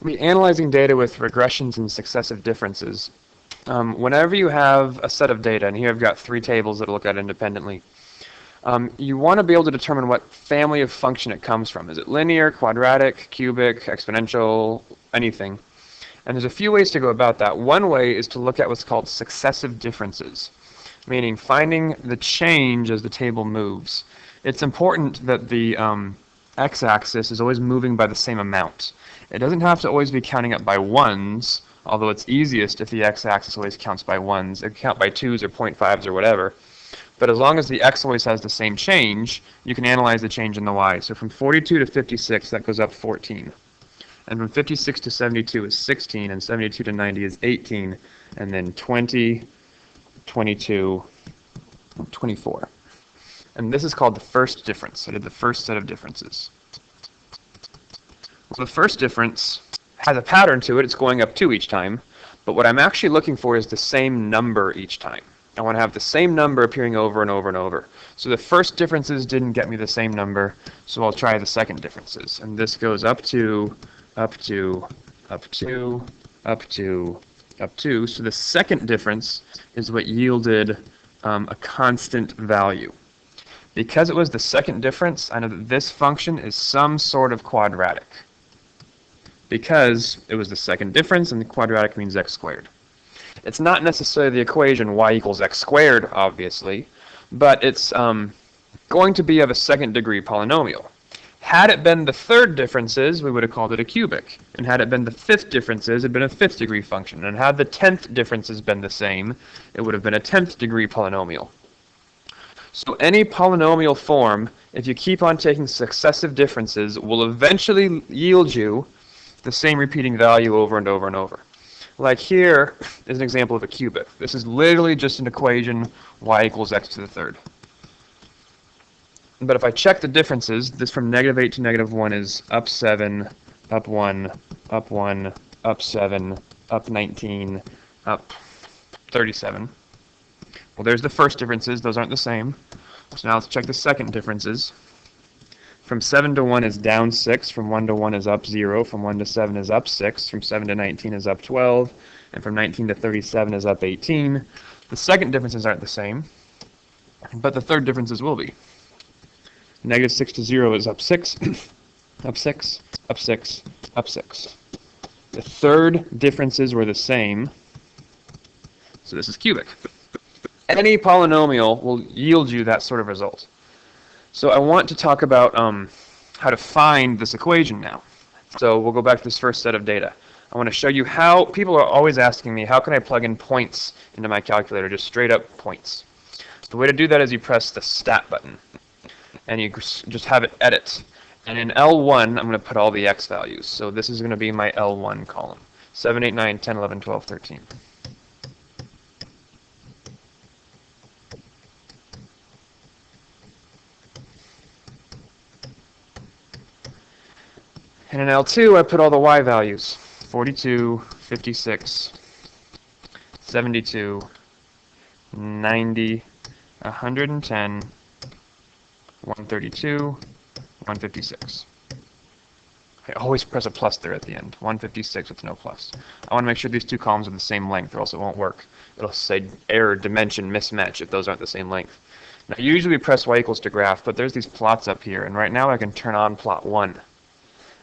We'll be analyzing data with regressions and successive differences. Whenever you have a set of data, and here I've got 3 tables that look at independently, you want to be able to determine what family of function it comes from. Is it linear, quadratic, cubic, exponential, anything? And there's a few ways to go about that. One way is to look at what's called successive differences, meaning finding the change as the table moves. It's important that the x-axis is always moving by the same amount. It doesn't have to always be counting up by ones, although it's easiest if the x-axis always counts by ones. It can count by 2s or 0.5s or whatever. But as long as the x always has the same change, you can analyze the change in the y. So from 42 to 56, that goes up 14. And from 56 to 72 is 16, and 72 to 90 is 18, and then 20, 22, 24. And this is called the first difference. I did the first set of differences. So the first difference has a pattern to it. It's going up 2 each time. But what I'm actually looking for is the same number each time. I want to have the same number appearing over and over and over. So the first differences didn't get me the same number, so I'll try the second differences. And this goes up to, up to, up to, up to, up to. So the second difference is what yielded a constant value. Because it was the second difference, I know that this function is some sort of quadratic. Because it was the second difference, and the quadratic means x squared. It's not necessarily the equation y equals x squared, obviously, but it's going to be of a second degree polynomial. Had it been the third differences, we would have called it a cubic. And had it been the fifth differences, it would have been a 5th degree function. And had the 10th differences been the same, it would have been a 10th degree polynomial. So any polynomial form, if you keep on taking successive differences, will eventually yield you the same repeating value over and over and over. Like here is an example of a cubic. This is literally just an equation, y equals x to the third. But if I check the differences, this from -8 to -1 is up 7, up 1, up 1, up 7, up 19, up 37. Well, there's the first differences. Those aren't the same. So now let's check the second differences. From 7 to 1 is down 6, from 1 to 1 is up 0, from 1 to 7 is up 6, from 7 to 19 is up 12, and from 19 to 37 is up 18. The second differences aren't the same, but the third differences will be. -6 to 0 is up 6, up 6, up 6, up 6. The third differences were the same, so this is cubic. Any polynomial will yield you that sort of result. So I want to talk about how to find this equation now. So we'll go back to this first set of data. I want to show you how, people are always asking me, how can I plug in points into my calculator, just straight up points. The way to do that is you press the stat button, and you just have it edit. And in L1, I'm going to put all the x values. So this is going to be my L1 column, 7, 8, 9, 10, 11, 12, 13. And in L2, I put all the y values, 42, 56, 72, 90, 110, 132, 156. I always press a plus there at the end, 156 with no plus. I want to make sure these two columns are the same length, or else it won't work. It'll say error dimension mismatch if those aren't the same length. Now, usually we press y equals to graph, but there's these plots up here, and right now I can turn on plot 1.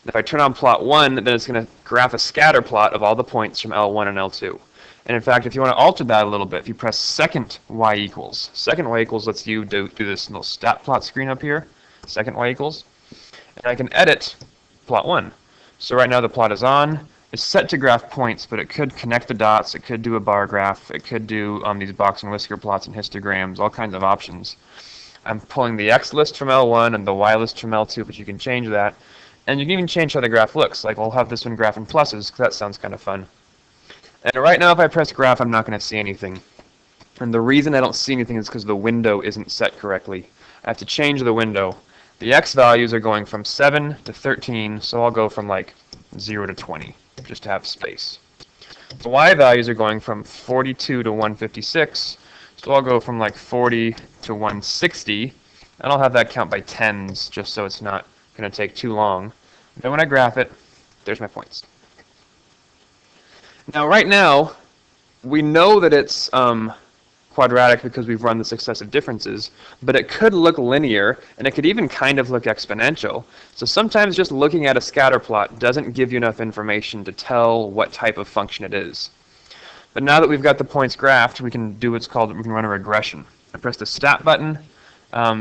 If I turn on plot 1, then it's going to graph a scatter plot of all the points from L1 and L2. And in fact, if you want to alter that a little bit, if you press second y equals lets you do this little stat plot screen up here, second y equals, and I can edit plot 1. So right now the plot is on. It's set to graph points, but it could connect the dots, it could do a bar graph, it could do these box and whisker plots and histograms, all kinds of options. I'm pulling the x list from L1 and the y list from L2, but you can change that. And you can even change how the graph looks. Like we'll have this one graph in pluses, because that sounds kind of fun. And right now if I press graph, I'm not going to see anything. And the reason I don't see anything is because the window isn't set correctly. I have to change the window. The x values are going from 7 to 13, so I'll go from like 0 to 20, just to have space. The y values are going from 42 to 156, so I'll go from like 40 to 160, and I'll have that count by tens, just so it's not going to take too long. Then when I graph it, there's my points. Now, right now, we know that it's quadratic because we've run the successive differences, but it could look linear, and it could even kind of look exponential. So sometimes just looking at a scatter plot doesn't give you enough information to tell what type of function it is. But now that we've got the points graphed, we can do what's called, we can run a regression. I press the stat button,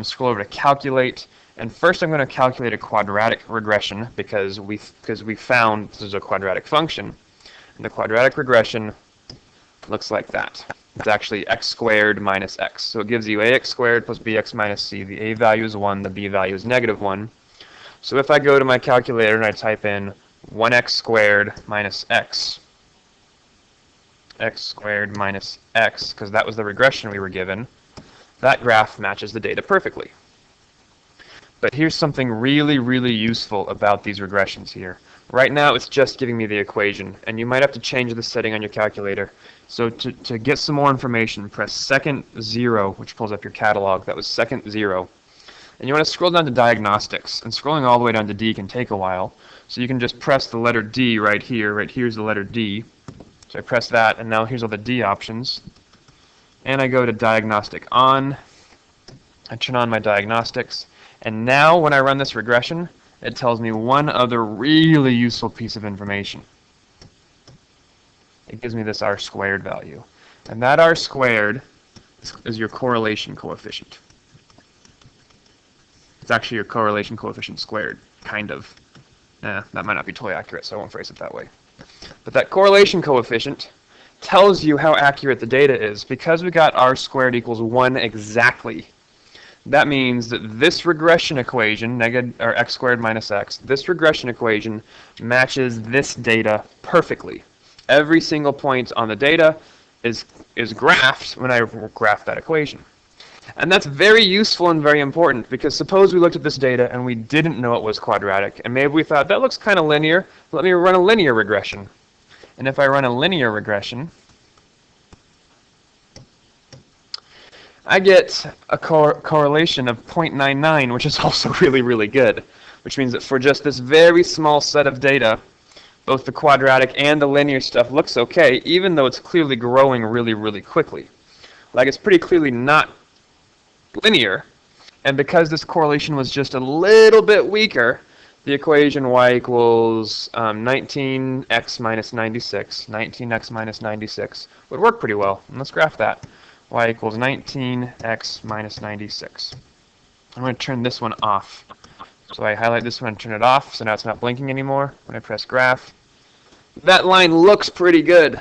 scroll over to calculate, and first I'm going to calculate a quadratic regression because we found this is a quadratic function. And the quadratic regression looks like that. It's actually x squared minus x. So it gives you ax squared plus bx minus c. The a value is 1, the b value is -1. So if I go to my calculator and I type in 1x squared minus x squared minus x, because that was the regression we were given, that graph matches the data perfectly. But here's something really, really useful about these regressions here. Right now it's just giving me the equation, and you might have to change the setting on your calculator. So to get some more information, press second 0, which pulls up your catalog. That was second 0. And you want to scroll down to diagnostics, and scrolling all the way down to D can take a while. So you can just press the letter D right here. Right here's the letter D. So I press that, and now here's all the D options. And I go to diagnostic on. I turn on my diagnostics. And now when I run this regression, it tells me one other really useful piece of information. It gives me this r squared value. And that r squared is your correlation coefficient. It's actually your correlation coefficient squared, kind of. That might not be totally accurate, so I won't phrase it that way. But that correlation coefficient tells you how accurate the data is. Because we got r squared equals 1 exactly, that means that this regression equation, x squared minus x, this regression equation matches this data perfectly. Every single point on the data is graphed when I graph that equation. And that's very useful and very important, because suppose we looked at this data and we didn't know it was quadratic, and maybe we thought, that looks kind of linear, let me run a linear regression. And if I run a linear regression, I get a correlation of 0.99, which is also really, really good, which means that for just this very small set of data, both the quadratic and the linear stuff looks okay, even though it's clearly growing really, really quickly. Like, it's pretty clearly not linear, and because this correlation was just a little bit weaker, the equation y equals 19x minus 96, 19x minus 96, would work pretty well. And let's graph that. Y equals 19x minus 96. I'm going to turn this one off. So I highlight this one and turn it off, so now it's not blinking anymore. When I press graph, that line looks pretty good.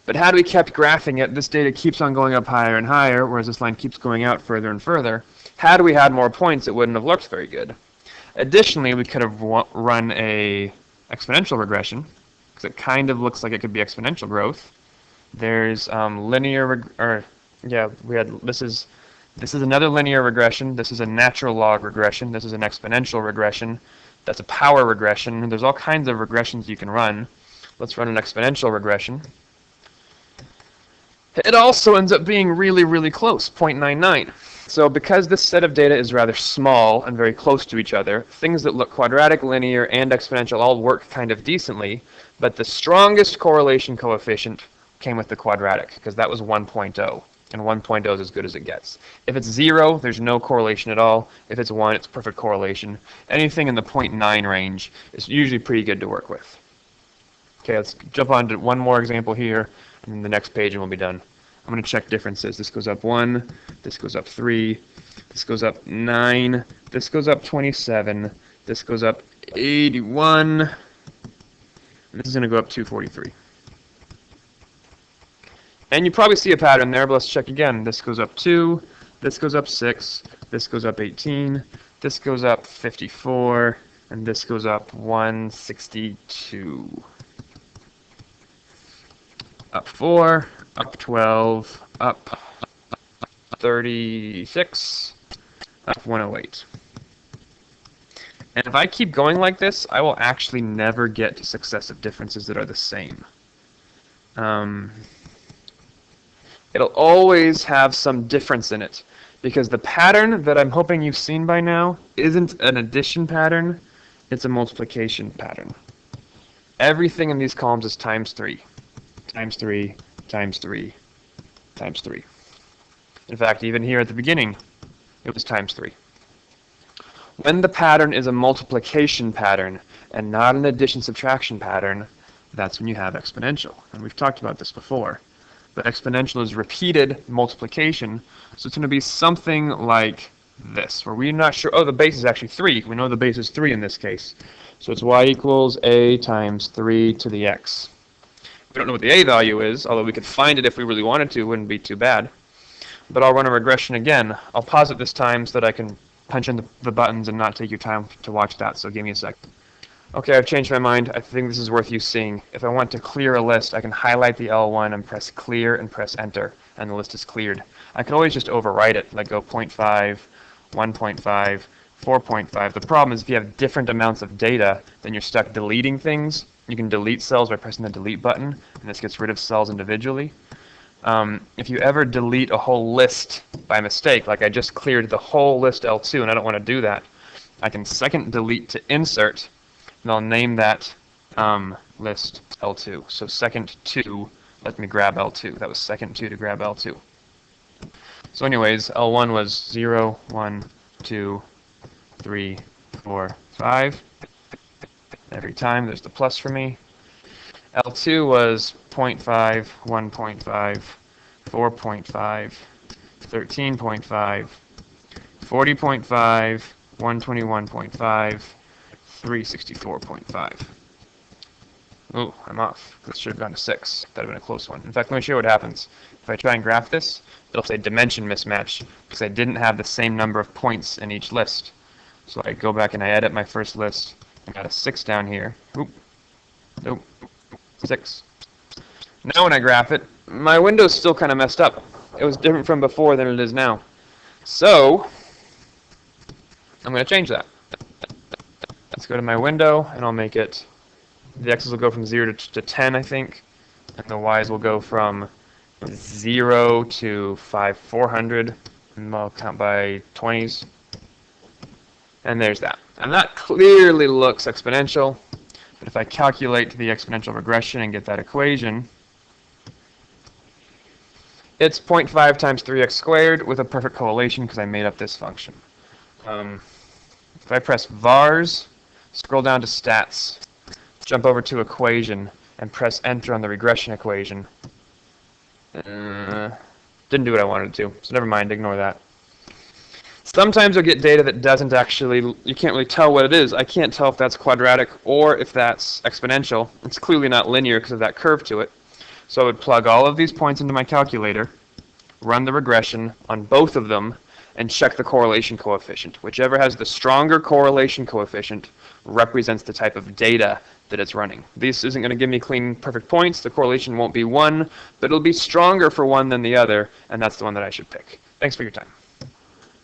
But had we kept graphing it, this data keeps on going up higher and higher, whereas this line keeps going out further and further. Had we had more points, it wouldn't have looked very good. Additionally, we could have run a exponential regression, because it kind of looks like it could be exponential growth. There's this is another linear regression. This is a natural log regression. This is an exponential regression. That's a power regression. There's all kinds of regressions you can run. Let's run an exponential regression. It also ends up being really, really close, 0.99. So because this set of data is rather small and very close to each other, things that look quadratic, linear, and exponential all work kind of decently, but the strongest correlation coefficient came with the quadratic, because that was 1.0, and 1.0 is as good as it gets. If it's 0, there's no correlation at all. If it's 1, it's perfect correlation. Anything in the 0.9 range is usually pretty good to work with. Okay, let's jump on to one more example here, and then the next page and we'll be done. I'm going to check differences. This goes up 1, this goes up 3, this goes up 9, this goes up 27, this goes up 81, and this is going to go up 243. And you probably see a pattern there, but let's check again. This goes up 2, this goes up 6, this goes up 18, this goes up 54, and this goes up 162. Up 4, up 12, up 36, up 108. And if I keep going like this, I will actually never get to successive differences that are the same. It'll always have some difference in it, because the pattern that I'm hoping you've seen by now isn't an addition pattern, it's a multiplication pattern. Everything in these columns is times 3. times 3, times 3, times 3. In fact, even here at the beginning, it was times 3. When the pattern is a multiplication pattern and not an addition-subtraction pattern, that's when you have exponential. And we've talked about this before. But exponential is repeated multiplication, so it's going to be something like this, where we're not sure, oh, the base is actually 3. We know the base is 3 in this case. So it's y equals a times 3 to the x. We don't know what the a value is, although we could find it if we really wanted to. It wouldn't be too bad. But I'll run a regression again. I'll pause it this time so that I can punch in the buttons and not take your time to watch that, so give me a sec. Okay, I've changed my mind. I think this is worth you seeing. If I want to clear a list, I can highlight the L1 and press clear and press enter, and the list is cleared. I could always just overwrite it, like go 0.5, 1.5, 4.5. The problem is if you have different amounts of data, then you're stuck deleting things. You can delete cells by pressing the delete button, and this gets rid of cells individually. If you ever delete a whole list by mistake, like I just cleared the whole list L2 and I don't want to do that, I can second delete to insert, and I'll name that list L2. So second 2 let me grab L2. That was second 2 to grab L2. So anyways, L1 was 0, 1, 2, 3, 4, 5. Every time there's the plus for me. L2 was 0.5, 1.5, 4.5, 13.5, 40.5, 121.5, 364.5. Oh, I'm off. This should have gone to 6. That would have been a close one. In fact, let me show you what happens. If I try and graph this, it'll say dimension mismatch because I didn't have the same number of points in each list. So I go back and I edit my first list. I got a 6 down here. Oop. Nope. 6. Now when I graph it, my window's still kind of messed up. It was different from before than it is now. So I'm going to change that. Let's go to my window, and I'll make it, the x's will go from 0 to 10, I think, and the y's will go from 0 to 400, and I'll count by 20s. And there's that. And that clearly looks exponential. But if I calculate the exponential regression and get that equation, it's 0.5 times 3x squared with a perfect correlation because I made up this function. If I press vars, scroll down to stats, jump over to equation, and press enter on the regression equation, didn't do what I wanted to, so never mind, ignore that. Sometimes you'll get data that doesn't actually, you can't really tell what it is. I can't tell if that's quadratic or if that's exponential. It's clearly not linear because of that curve to it. So I would plug all of these points into my calculator, run the regression on both of them, and check the correlation coefficient. Whichever has the stronger correlation coefficient represents the type of data that it's running. This isn't going to give me clean, perfect points. The correlation won't be 1, but it'll be stronger for one than the other, and that's the one that I should pick. Thanks for your time.